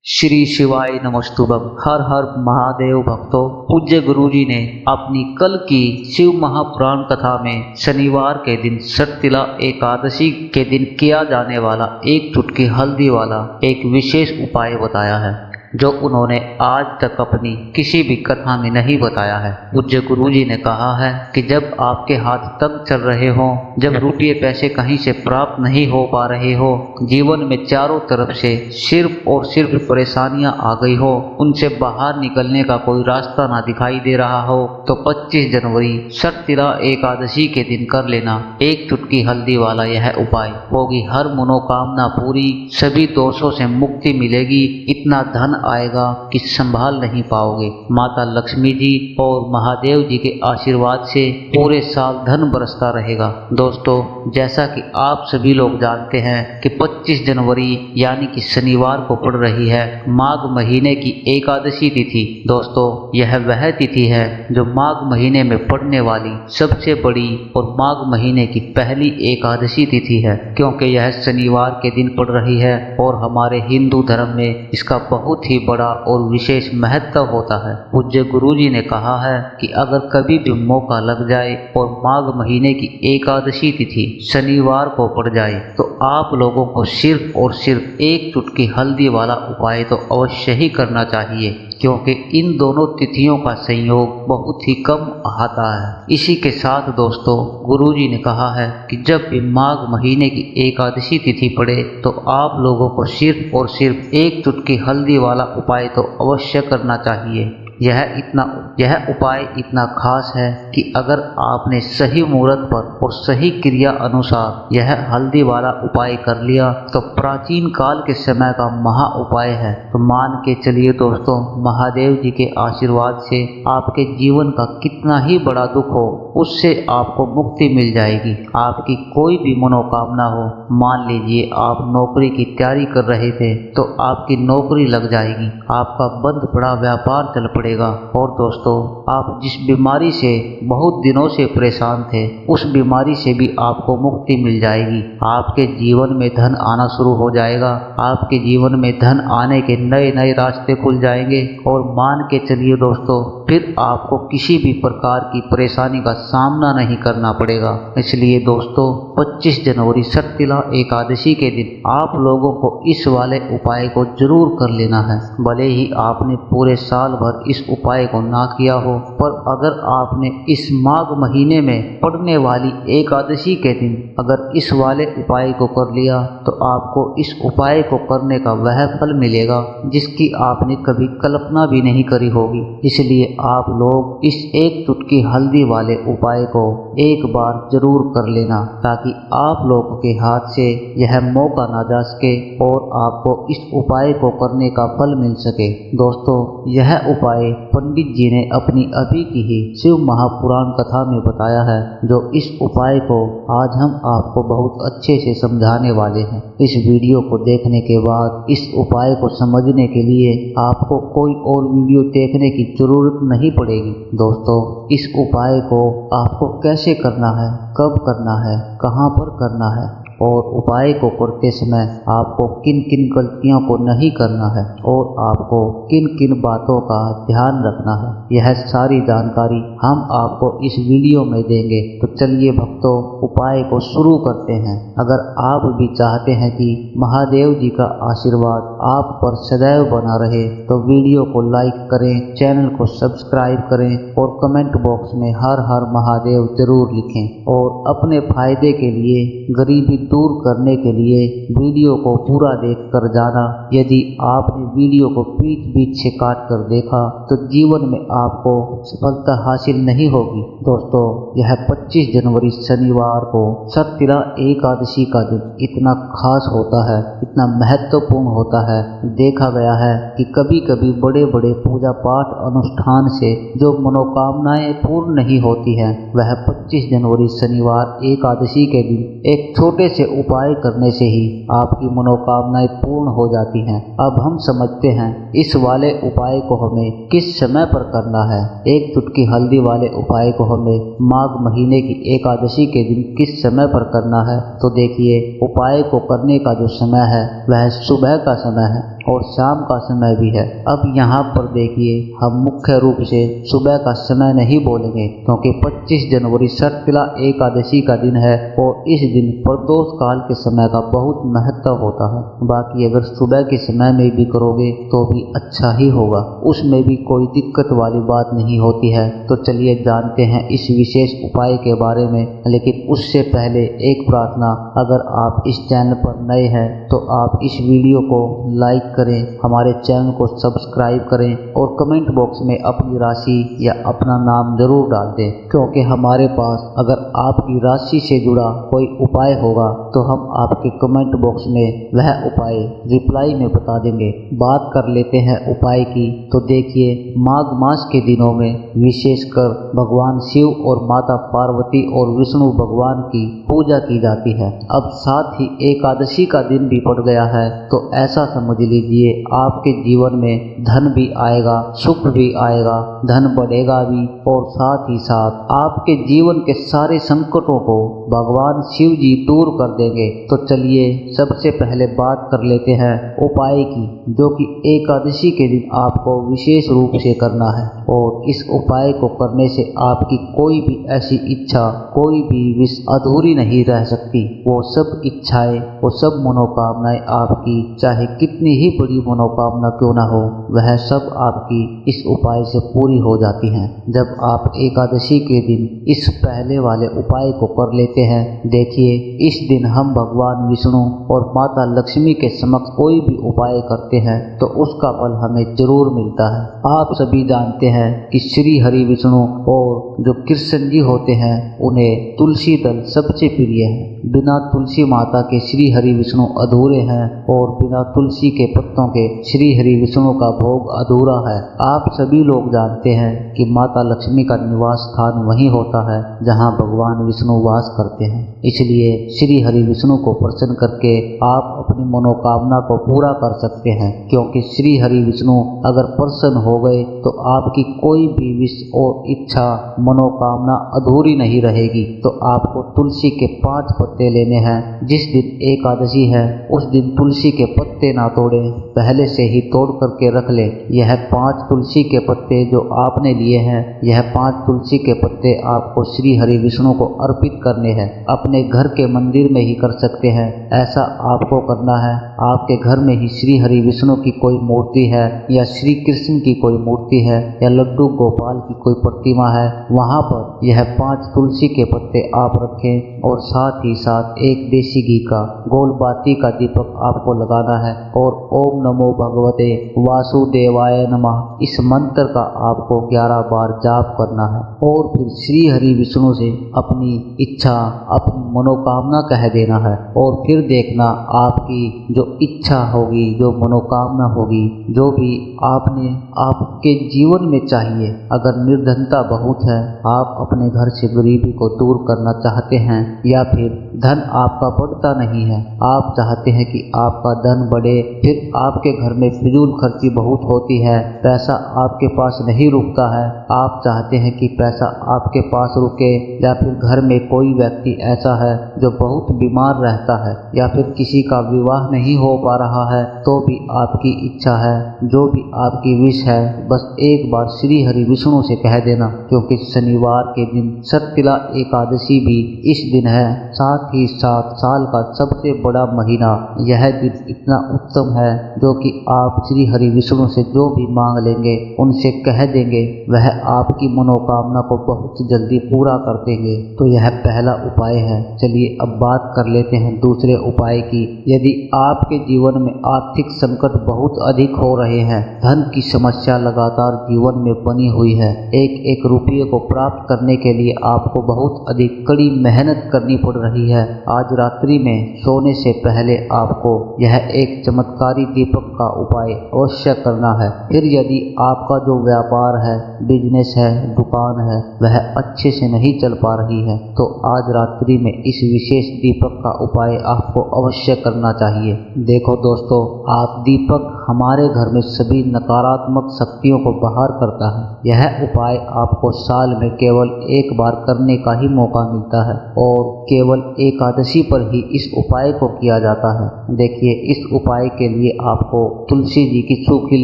श्री शिवाय नमस्तुभम। हर हर महादेव भक्तों, पूज्य गुरुजी ने अपनी कल की शिव महापुराण कथा में शनिवार के दिन सटतिला एकादशी के दिन किया जाने वाला एक चुटकी हल्दी वाला एक विशेष उपाय बताया है, जो उन्होंने आज तक अपनी किसी भी कथा में नहीं बताया है। पूज्य गुरुजी ने कहा है कि जब आपके हाथ तंग चल रहे हों, जब रुपये पैसे कहीं से प्राप्त नहीं हो पा रहे हो, जीवन में चारों तरफ से सिर्फ और सिर्फ परेशानियां आ गई हो, उनसे बाहर निकलने का कोई रास्ता ना दिखाई दे रहा हो, तो 25 जनवरी सटतिला एकादशी के दिन कर लेना एक चुटकी हल्दी वाला यह उपाय। होगी हर मनोकामना पूरी, सभी दोषों से मुक्ति मिलेगी, इतना धन आएगा कि संभाल नहीं पाओगे। माता लक्ष्मी जी और महादेव जी के आशीर्वाद से पूरे साल धन बरसता रहेगा। दोस्तों, जैसा कि आप सभी लोग जानते हैं कि 25 जनवरी यानी कि शनिवार को पड़ रही है माघ महीने की एकादशी तिथि। दोस्तों, यह वह तिथि है जो माघ महीने में पड़ने वाली सबसे बड़ी और माघ महीने की पहली एकादशी तिथि है, क्योंकि यह शनिवार के दिन पड़ रही है और हमारे हिंदू धर्म में इसका बहुत ही बड़ा और विशेष महत्व होता है। पूज्य गुरुजी ने कहा है कि अगर कभी भी मौका लग जाए और माघ महीने की एकादशी तिथि शनिवार को पड़ जाए, तो आप लोगों को सिर्फ और सिर्फ एक चुटकी हल्दी वाला उपाय तो अवश्य ही करना चाहिए, क्योंकि इन दोनों तिथियों का संयोग बहुत ही कम आता है। इसी के साथ दोस्तों, गुरुजी ने कहा है कि जब भी माघ महीने की एकादशी तिथि पड़े, तो आप लोगों को सिर्फ और सिर्फ एक चुटकी हल्दी वाला उपाय तो अवश्य करना चाहिए। यह उपाय इतना खास है कि अगर आपने सही मुहूर्त पर और सही क्रिया अनुसार यह हल्दी वाला उपाय कर लिया, तो प्राचीन काल के समय का महा उपाय है। तो मान के चलिए दोस्तों, महादेव जी के आशीर्वाद से आपके जीवन का कितना ही बड़ा दुख हो, उससे आपको मुक्ति मिल जाएगी। आपकी कोई भी मनोकामना हो, मान लीजिए आप नौकरी की तैयारी कर रहे थे, तो आपकी नौकरी लग जाएगी, आपका बंद पड़ा व्यापार चल पड़ेगा। और दोस्तों, आप जिस बीमारी से बहुत दिनों से परेशान थे, उस बीमारी से भी आपको मुक्ति मिल जाएगी। आपके जीवन में धन आना शुरू हो जाएगा, आपके जीवन में धन आने के नए नए रास्ते खुल जाएंगे। और मान के चलिए दोस्तों, फिर आपको किसी भी प्रकार की परेशानी का सामना नहीं करना पड़ेगा। इसलिए दोस्तों, 25 जनवरी सटतिला एकादशी के दिन आप लोगों को इस वाले उपाय को जरूर कर लेना है। भले ही आपने पूरे साल भर इस उपाय को ना किया हो, पर अगर आपने इस माघ महीने में पड़ने वाली एकादशी के दिन अगर इस वाले उपाय को कर लिया, तो आपको इस उपाय को करने का वह फल मिलेगा जिसकी आपने कभी कल्पना भी नहीं करी होगी। इसलिए आप लोग इस एक चुटकी हल्दी वाले उपाय को एक बार जरूर कर लेना, ताकि आप लोगों के हाथ से यह मौका ना जा सके और आपको इस उपाय को करने का फल मिल सके। दोस्तों, यह उपाय पंडित जी ने अपनी अभी की ही शिव महापुराण कथा में बताया है, जो इस उपाय को आज हम आपको बहुत अच्छे से समझाने वाले हैं। इस वीडियो को देखने के बाद इस उपाय को समझने के लिए आपको कोई और वीडियो देखने की जरूरत नहीं पड़ेगी। दोस्तों, इस उपाय को आपको कैसे करना है, कब करना है, कहां पर करना है और उपाय को करते समय आपको किन किन गलतियों को नहीं करना है और आपको किन किन बातों का ध्यान रखना है, यह सारी जानकारी हम आपको इस वीडियो में देंगे। तो चलिए भक्तों, उपाय को शुरू करते हैं। अगर आप भी चाहते हैं कि महादेव जी का आशीर्वाद आप पर सदैव बना रहे, तो वीडियो को लाइक करें, चैनल को सब्सक्राइब करें और कमेंट बॉक्स में हर हर महादेव जरूर लिखें। और अपने फायदे के लिए, गरीबी दूर करने के लिए वीडियो को पूरा देख कर जाना। यदि आपने वीडियो को बीच से काट कर देखा, तो जीवन में आपको सफलता हासिल नहीं होगी। दोस्तों, यह 25 जनवरी शनिवार को सटतिला एकादशी का दिन इतना खास होता है, इतना महत्वपूर्ण होता है। देखा गया है कि कभी कभी बड़े बड़े पूजा पाठ अनुष्ठान से जो मनोकामनाएं पूर्ण नहीं होती हैं, वह 25 जनवरी शनिवार एकादशी के दिन एक छोटे से उपाय करने से ही आपकी मनोकामनाएं पूर्ण हो जाती हैं। अब हम समझते हैं इस वाले उपाय को हमें किस समय पर करना है। एक चुटकी हल्दी वाले उपाय को हमें माघ महीने की एकादशी के दिन किस समय पर करना है। तो देखिए, उपाय को करने का जो समय है वह सुबह का समय है और शाम का समय भी है। अब यहाँ पर देखिए, हम मुख्य रूप से सुबह का समय नहीं बोलेंगे क्योंकि 25 जनवरी षटतिला एकादशी का दिन है और इस दिन प्रदोष काल के समय का बहुत महत्व होता है। बाकी अगर सुबह के समय में भी करोगे तो भी अच्छा ही होगा, उसमें भी कोई दिक्कत वाली बात नहीं होती है। तो चलिए जानते हैं इस विशेष उपाय के बारे में। लेकिन उससे पहले एक प्रार्थना, अगर आप इस चैनल पर नए हैं तो आप इस वीडियो को लाइक करें, हमारे चैनल को सब्सक्राइब करें और कमेंट बॉक्स में अपनी राशि या अपना नाम जरूर डाल दें, क्योंकि हमारे पास अगर आपकी राशि से जुड़ा कोई उपाय होगा तो हम आपके कमेंट बॉक्स में वह उपाय रिप्लाई में बता देंगे। बात कर लेते हैं उपाय की। तो देखिए, माघ मास के दिनों में विशेषकर भगवान शिव और माता पार्वती और विष्णु भगवान की पूजा की जाती है। अब साथ ही एकादशी का दिन भी पड़ गया है, तो ऐसा समझ लीजिए आपके जीवन में धन भी आएगा, सुख भी आएगा, धन बढ़ेगा भी और साथ ही साथ आपके जीवन के सारे संकटों को भगवान शिव जी दूर कर देंगे। तो चलिए सबसे पहले बात कर लेते हैं उपाय की, जो कि एकादशी के दिन आपको विशेष रूप से करना है। और इस उपाय को करने से आपकी कोई भी ऐसी इच्छा, कोई भी विश अधूरी नहीं रह सकती। वो सब इच्छाएं, वो सब मनोकामनाएं आपकी, चाहे कितनी ही बड़ी मनोकामना क्यों ना हो, वह सब आपकी इस उपाय से पूरी हो जाती हैं। जब आप एकादशी के दिन इस पहले वाले उपाय को कर लेते हैं, देखिए इस दिन हम भगवान विष्णु और माता लक्ष्मी के समक्ष कोई भी उपाय करते हैं तो उसका फल हमें जरूर मिलता है। आप सभी जानते हैं कि श्री हरि विष्णु और जो कृष्ण जी होते हैं उन्हें तुलसी दल सबसे प्रिय है। बिना तुलसी माता के श्री हरि विष्णु अधूरे हैं और बिना तुलसी के पत्तों के श्री हरि विष्णु का भोग अधूरा है। आप सभी लोग जानते हैं कि माता लक्ष्मी का निवास स्थान वही होता है जहां भगवान विष्णु वास करते हैं। इसलिए श्री हरि विष्णु को प्रसन्न करके आप अपनी मनोकामना को पूरा कर सकते हैं, क्योंकि श्री हरि विष्णु अगर प्रसन्न हो गए तो आपकी कोई भी विश और इच्छा, मनोकामना अधूरी नहीं रहेगी। तो आपको तुलसी के 5 पत्ते लेने हैं। जिस दिन एकादशी है उस दिन तुलसी के पत्ते ना तोड़ें, पहले से ही तोड़ करके रख ले। यह 5 तुलसी के पत्ते जो आपने लिए हैं, यह 5 तुलसी के पत्ते आपको श्री हरि विष्णु को अर्पित करने हैं। अपने घर के मंदिर में ही कर सकते हैं, ऐसा आपको करना है। आपके घर में ही श्री हरि विष्णु की कोई मूर्ति है या श्री कृष्ण की कोई मूर्ति है या लड्डू गोपाल की कोई प्रतिमा है, वहां पर यह 5 तुलसी के पत्ते आप रखें और साथ ही साथ एक देसी घी का गोल बाती का दीपक आपको लगाना है और ओम नमो भगवते वासुदेवाय नमः इस मंत्र का आपको 11 बार जाप करना है और फिर श्री हरि विष्णु से अपनी इच्छा, अपनी मनोकामना कह देना है। और फिर देखना आपकी जो इच्छा होगी, जो मनोकामना होगी, जो भी आपके जीवन में चाहिए, अगर निर्धनता बहुत है, आप अपने घर से गरीबी को दूर करना चाहते हैं, या फिर धन आपका बढ़ता नहीं है, आप चाहते हैं कि आपका धन बढ़े, फिर आपके घर में फिजूल खर्ची बहुत होती है, पैसा आपके पास नहीं रुकता है, आप चाहते हैं कि पैसा आपके पास रुके, या फिर घर में कोई व्यक्ति ऐसा है जो बहुत बीमार रहता है, या फिर किसी का विवाह नहीं हो पा रहा है, तो भी आपकी इच्छा है, जो भी आपकी विश है, बस एक बार श्री हरि विष्णु से कह देना। क्योंकि शनिवार के दिन षटतिला एकादशी भी इस दिन है, साथ ही साथ साल का सबसे बड़ा महीना। यह दिन इतना उत्तम है जो कि आप श्री हरि विष्णु से जो भी मांग लेंगे, उनसे कह देंगे, वह आपकी मनोकामना को बहुत जल्दी पूरा कर देंगे। तो यह पहला उपाय है। चलिए अब बात कर लेते हैं दूसरे उपाय की। यदि आपके जीवन में आर्थिक संकट बहुत अधिक हो रहे हैं, धन की समस्या लगातार जीवन में बनी हुई है, एक एक रुपये को प्राप्त करने के लिए आपको बहुत अधिक कड़ी मेहनत करनी पड़ रही है, आज रात्रि में सोने से पहले आपको यह एक चमत्कारी दीपक का उपाय अवश्य करना है। फिर यदि आपका जो व्यापार है, बिजनेस है, दुकान है, वह अच्छे से नहीं चल पा रही है, तो आज रात्रि में इस विशेष दीपक का उपाय आपको अवश्य करना चाहिए। देखो दोस्तों, आप दीपक हमारे घर में सभी नकारात्मक शक्तियों को बाहर करता है। यह उपाय आपको साल में केवल एक बार करने का ही मौका मिलता है और केवल एकादशी पर ही इस उपाय को किया जाता है। देखिए, इस उपाय के लिए आपको तुलसी जी की सूखी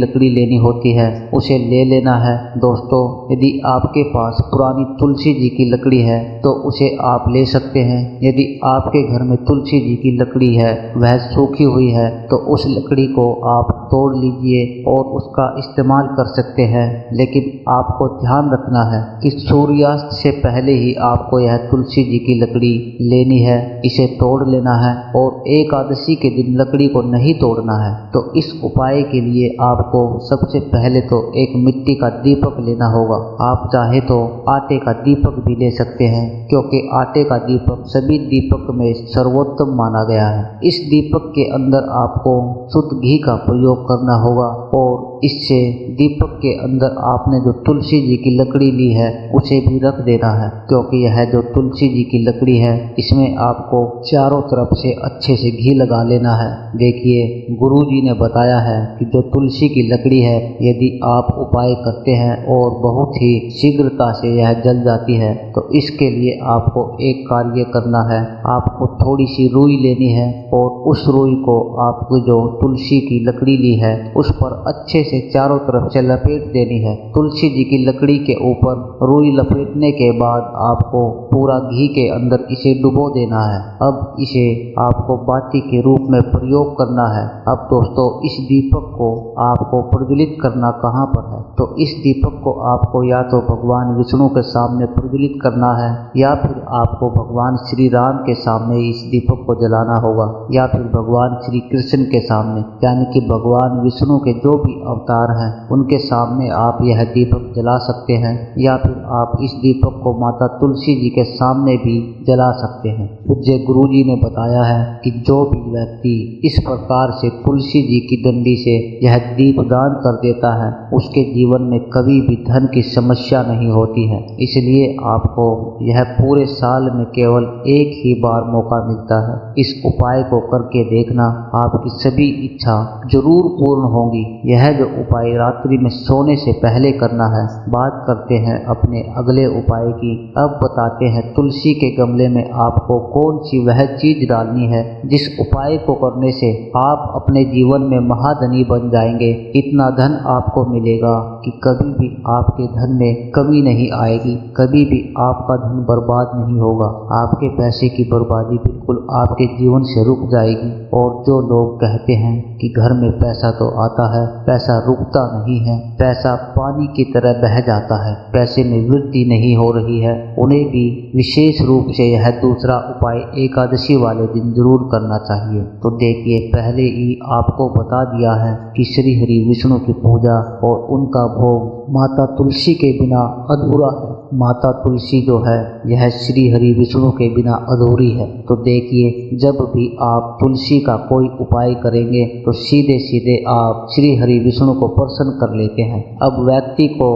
लकड़ी लेनी होती है, उसे ले लेना है। दोस्तों, यदि आपके पास पुरानी तुलसी जी की लकड़ी है तो उसे आप ले सकते हैं। यदि आपके घर में तुलसी जी की लकड़ी है, वह सूखी हुई है, तो उस लकड़ी को आप तोड़ लीजिए और उसका इस्तेमाल कर सकते हैं। लेकिन आपको ध्यान रखना है कि सूर्यास्त से पहले ही आपको यह तुलसी जी की लकड़ी लेनी है, इसे तोड़ लेना है और एकादशी के दिन लकड़ी को नहीं तोड़ना है। तो इस उपाय के लिए आपको सबसे पहले तो एक मिट्टी का दीपक लेना होगा। आप चाहे तो आटे का दीपक भी ले सकते हैं, क्योंकि आटे का दीपक सभी दीपक में सर्वोत्तम माना गया है। इस दीपक के अंदर आपको शुद्ध घी का प्रयोग करना होगा और इससे दीपक के अंदर आपने जो तुलसी जी की लकड़ी ली है उसे भी रख देना है, क्योंकि यह जो तुलसी जी की लकड़ी है इसमें आपको चारों तरफ से अच्छे से घी लगा लेना है। देखिए, गुरु जी ने बताया है कि जो तुलसी की लकड़ी है, यदि आप उपाय करते हैं और बहुत ही शीघ्रता से यह जल जाती है, तो इसके लिए आपको एक कार्य करना है। आपको थोड़ी सी रुई लेनी है और उस रुई को आपको जो तुलसी की लकड़ी ली है उस पर अच्छे से चारों तरफ से लपेट देनी है। तुलसी जी की लकड़ी के ऊपर रुई लपेटने के बाद आपको पूरा घी के अंदर इसे डुबो देना है। अब इसे आपको बाती के रूप में प्रयोग करना है। अब दोस्तों, इस दीपक को आपको प्रज्वलित करना कहाँ पर है? तो इस दीपक को आपको या तो भगवान विष्णु के सामने प्रज्वलित करना है, या फिर आपको भगवान श्री राम के सामने इस दीपक को जलाना होगा, या फिर भगवान श्री कृष्ण के सामने, यानी कि भगवान विष्णु के जो भी अवतार हैं उनके सामने आप यह दीपक जला सकते हैं, या फिर आप इस दीपक को माता तुलसी जी के सामने भी जला सकते हैं। पूज्य गुरु जी ने बताया है कि जो भी व्यक्ति इस प्रकार से तुलसी जी की डंडी से यह दीप दान कर देता है उसके जीवन में कभी भी धन की समस्या नहीं होती है। इसलिए आपको यह पूरे साल में केवल एक ही बार मौका मिलता है। इस उपाय को करके देखना, आपकी सभी इच्छा जरूर पूर्ण होंगी। यह जो उपाय रात्रि में सोने से पहले करना है। बात करते हैं अपने अगले उपाय की। अब बताते हैं तुलसी के गमले में आपको कौन सी वह चीज डालनी है जिस उपाय को करने से आप अपने जीवन में महाधनी बन जाएंगे। इतना धन आपको मिलेगा कि कभी भी आपके धन में कमी नहीं आएगी, कभी भी आपका धन बर्बाद नहीं होगा। आपके पैसे की बर्बादी बिल्कुल आपके जीवन से रुक जाएगी। और जो लोग कहते हैं कि घर में पैसा तो आता है, पैसा रुकता नहीं है, पैसा पानी की तरह बह जाता है, पैसे में वृद्धि नहीं हो रही है, उन्हें भी विशेष रूप से यह दूसरा उपाय एकादशी वाले दिन जरूर करना चाहिए। तो देखिए, पहले ही आपको बता दिया है कि श्री हरि विष्णु की पूजा और उनका भोग माता तुलसी के बिना अधूरा है। माता तुलसी जो है यह श्री हरि विष्णु के बिना अधूरी है। तो देखिए, जब भी आप तुलसी का कोई उपाय करेंगे तो सीधे सीधे आप श्री हरि विष्णु को प्रसन्न कर लेते हैं। अब व्यक्ति को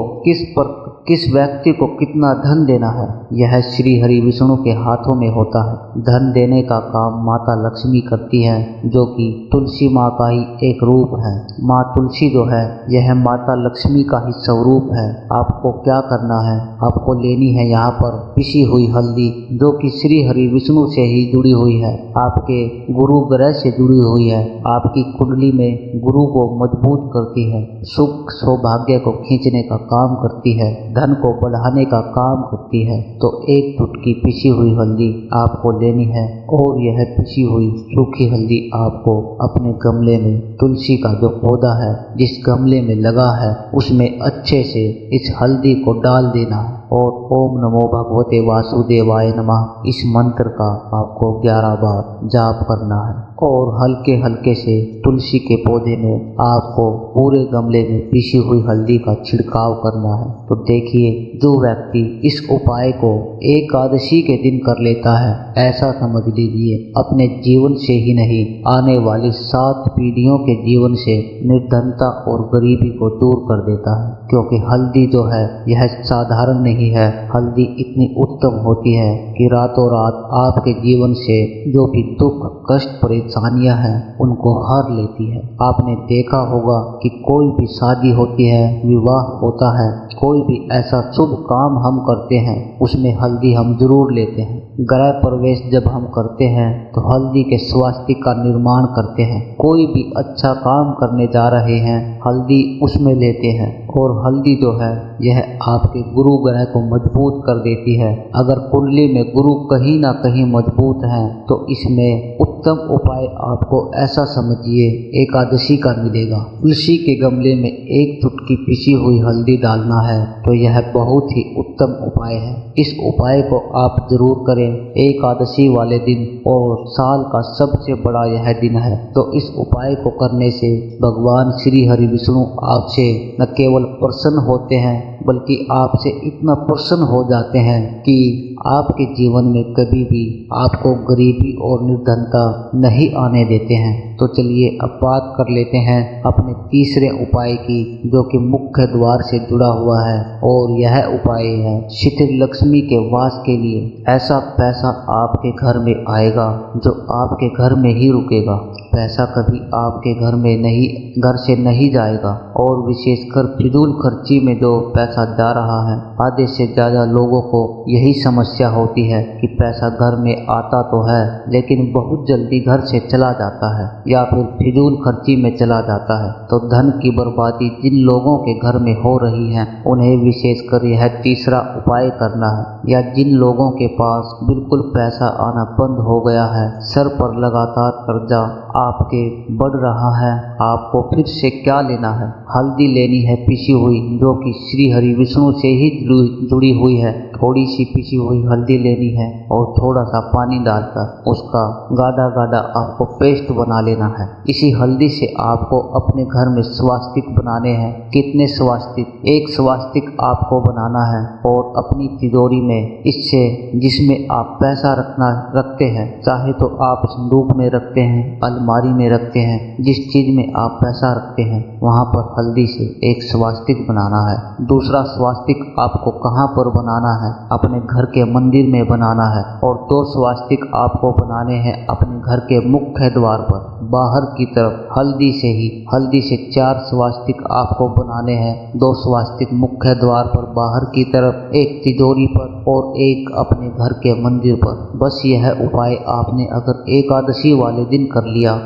किस व्यक्ति को कितना धन देना है, यह श्री हरि विष्णु के हाथों में होता है। धन देने का काम माता लक्ष्मी करती है, जो कि तुलसी माँ का ही एक रूप है। माँ तुलसी जो है यह माता लक्ष्मी का ही स्वरूप है। आपको क्या करना है, आपको लेनी है यहाँ पर पिसी हुई हल्दी, जो कि श्री हरि विष्णु से ही जुड़ी हुई है, आपके गुरु ग्रह से जुड़ी हुई है, आपकी कुंडली में गुरु को मजबूत करती है, सुख सौभाग्य को खींचने का काम करती है, धन को बढ़ाने का काम करती है। तो एक चुटकी पिसी हुई हल्दी आपको लेनी है और यह पिसी हुई सूखी हल्दी आपको अपने गमले में तुलसी का जो पौधा है जिस गमले में लगा है उसमें अच्छे से इस हल्दी को डाल देना है और ओम नमो भगवते वासुदेवाय नमः इस मंत्र का आपको 11 बार जाप करना है और हल्के हल्के से तुलसी के पौधे में आपको पूरे गमले में पिसी हुई हल्दी का छिड़काव करना है। तो देखिए, जो व्यक्ति इस उपाय को एकादशी के दिन कर लेता है, ऐसा समझ लीजिए अपने जीवन से ही नहीं, आने वाली 7 पीढ़ियों के जीवन से निर्धनता और गरीबी को दूर कर देता है। क्योंकि हल्दी जो है यह साधारण नहीं है, हल्दी इतनी उत्तम होती है कि रातों रात आपके जीवन से जो भी दुख कष्ट परेशानी परेशानियां हैं उनको हर लेती है। आपने देखा होगा कि कोई भी शादी होती है, विवाह होता है, कोई भी ऐसा शुभ काम हम करते हैं उसमें हल्दी हम जरूर लेते हैं। गृह प्रवेश जब हम करते हैं तो हल्दी के स्वास्तिक का निर्माण करते हैं। कोई भी अच्छा काम करने जा रहे हैं हल्दी उसमें लेते हैं। और हल्दी जो है यह आपके गुरु ग्रह को मजबूत कर देती है। अगर कुंडली में गुरु कहीं ना कहीं मजबूत हैं तो इसमें उत्तम उपाय आपको ऐसा समझिए एकादशी का मिलेगा। तुलसी के गमले में एक चुटकी पिसी हुई हल्दी डालना है तो यह बहुत ही उत्तम उपाय है। इस उपाय को आप जरूर करें एकादशी वाले दिन, और साल का सबसे बड़ा यह दिन है। तो इस उपाय को करने से भगवान श्री हरि विष्णु आपसे न केवल प्रसन्न होते हैं बल्कि आपसे इतना प्रसन्न हो जाते हैं कि आपके जीवन में कभी भी आपको गरीबी और निर्धनता नहीं आने देते हैं। तो चलिए अब बात कर लेते हैं अपने तीसरे उपाय की, जो कि मुख्य द्वार से जुड़ा हुआ है। और यह उपाय है शिथिल लक्ष्मी के वास के लिए। ऐसा पैसा आपके घर में आएगा जो आपके घर में ही रुकेगा। पैसा कभी आपके घर से नहीं जाएगा। और विशेषकर फिजूल खर्ची में जो पैसा जा रहा है, आधे से ज़्यादा लोगों को यही समस्या होती है कि पैसा घर में आता तो है लेकिन बहुत जल्दी घर से चला जाता है या फिर फिजूल खर्ची में चला जाता है। तो धन की बर्बादी जिन लोगों के घर में हो रही है उन्हें विशेषकर यह तीसरा उपाय करना है। या जिन लोगों के पास बिल्कुल पैसा आना बंद हो गया है, सर पर लगातार कर्जा आपके बढ़ रहा है, आपको फिर से क्या लेना है, हल्दी लेनी है पिसी हुई जो कि श्री हरि विष्णु से ही जुड़ी हुई है। थोड़ी सी पिसी हुई हल्दी लेनी है और थोड़ा सा पानी डालकर उसका गाढ़ा गाढ़ा आपको पेस्ट बना लेना है। इसी हल्दी से आपको अपने घर में स्वास्तिक बनाने हैं। कितने स्वास्तिक? एक स्वास्तिक आपको बनाना है और अपनी तिजोरी में इससे जिसमें आप पैसा रखते हैं, चाहे तो आप संदूक में रखते हैं, अलमारी में रखते हैं, जिस चीज में आप पैसा रखते हैं वहां पर हल्दी से एक स्वास्तिक बनाना है। दूसरा स्वास्तिक आपको कहां पर बनाना है? अपने घर के मंदिर में बनाना है। और 2 स्वास्तिक आपको बनाने हैं अपने घर के मुख्य द्वार पर बाहर की तरफ। हल्दी से 4 स्वास्तिक आपको बनाने हैं। 2 स्वास्तिक मुख्य द्वार पर बाहर की तरफ, एक तिजोरी पर और एक अपने घर के मंदिर पर। बस यह उपाय आपने अगर एकादशी वाले दिन कर लिया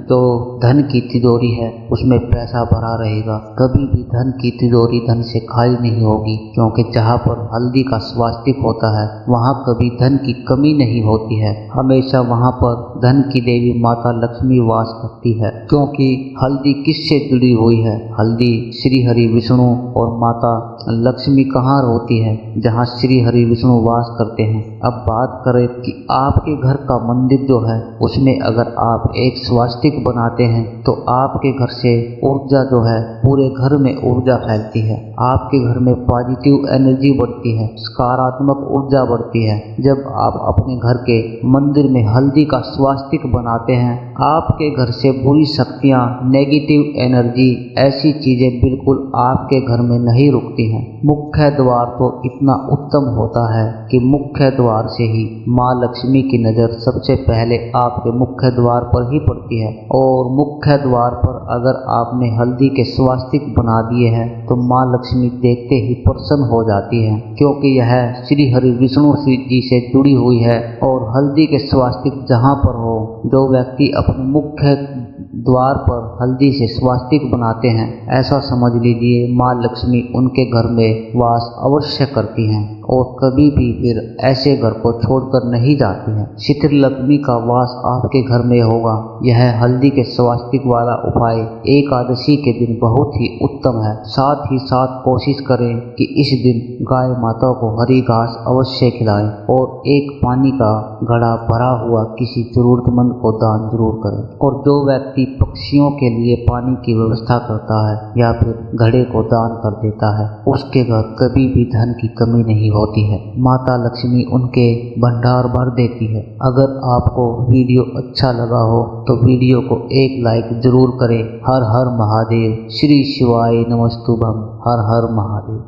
तो धन की तिजोरी है उसमें पैसा भरा रहेगा। कभी भी धन की तिजोरी धन से खाली नहीं होगी, क्योंकि जहाँ पर हल्दी का स्वास्तिक होता है वहाँ कभी धन की कमी नहीं होती है। हमेशा वहाँ पर धन की देवी माता लक्ष्मी वास करती है। क्योंकि हल्दी किससे जुड़ी हुई है? हल्दी श्री हरि विष्णु और माता लक्ष्मी कहाँ होती है? जहाँ श्री हरि विष्णु वास करते हैं। अब बात करें कि आपके घर का मंदिर जो है उसमें अगर आप एक स्वास्तिक बनाते हैं तो आपके घर से ऊर्जा जो है पूरे घर में ऊर्जा फैलती है। आपके घर में पॉजिटिव एनर्जी बढ़ती है, सकारात्मक ऊर्जा बढ़ती है। जब आप अपने घर के मंदिर में हल्दी का स्वास्तिक बनाते हैं, आपके घर से बुरी शक्तियां, नेगेटिव एनर्जी, ऐसी चीजें बिल्कुल आपके घर में नहीं रुकती हैं। मुख्य द्वार तो इतना उत्तम होता है कि मुख्य द्वार से ही माँ लक्ष्मी की नज़र सबसे पहले आपके मुख्य द्वार पर ही पड़ती है। और मुख्य द्वार पर अगर आपने हल्दी के स्वास्तिक बना दिए हैं तो माँ लक्ष्मी देखते ही प्रसन्न हो जाती है, क्योंकि यह श्री हरि विष्णु जी से जुड़ी हुई है। और हल्दी के स्वास्तिक जहाँ पर हो, जो व्यक्ति अपने मुख्य द्वार पर हल्दी से स्वास्तिक बनाते हैं, ऐसा समझ लीजिए माँ लक्ष्मी उनके घर में वास अवश्य करती हैं और कभी भी फिर ऐसे घर को छोड़कर नहीं जाती हैं। शिथिल लक्ष्मी का वास आपके घर में होगा। यह हल्दी के स्वास्तिक वाला उपाय एकादशी के दिन बहुत ही उत्तम है। साथ ही साथ कोशिश करें कि इस दिन गाय माता को हरी घास अवश्य खिलाएं और एक पानी का घड़ा भरा हुआ किसी जरूरतमंद को दान जरूर करें। और जो व्यक्ति पक्षियों के लिए पानी की व्यवस्था करता है या फिर घड़े को दान कर देता है, उसके घर कभी भी धन की कमी नहीं होती है। माता लक्ष्मी उनके भंडार भर देती है। अगर आपको वीडियो अच्छा लगा हो तो वीडियो को एक लाइक जरूर करें। हर हर महादेव। श्री शिवाय नमस्तुभ्यं। हर हर महादेव।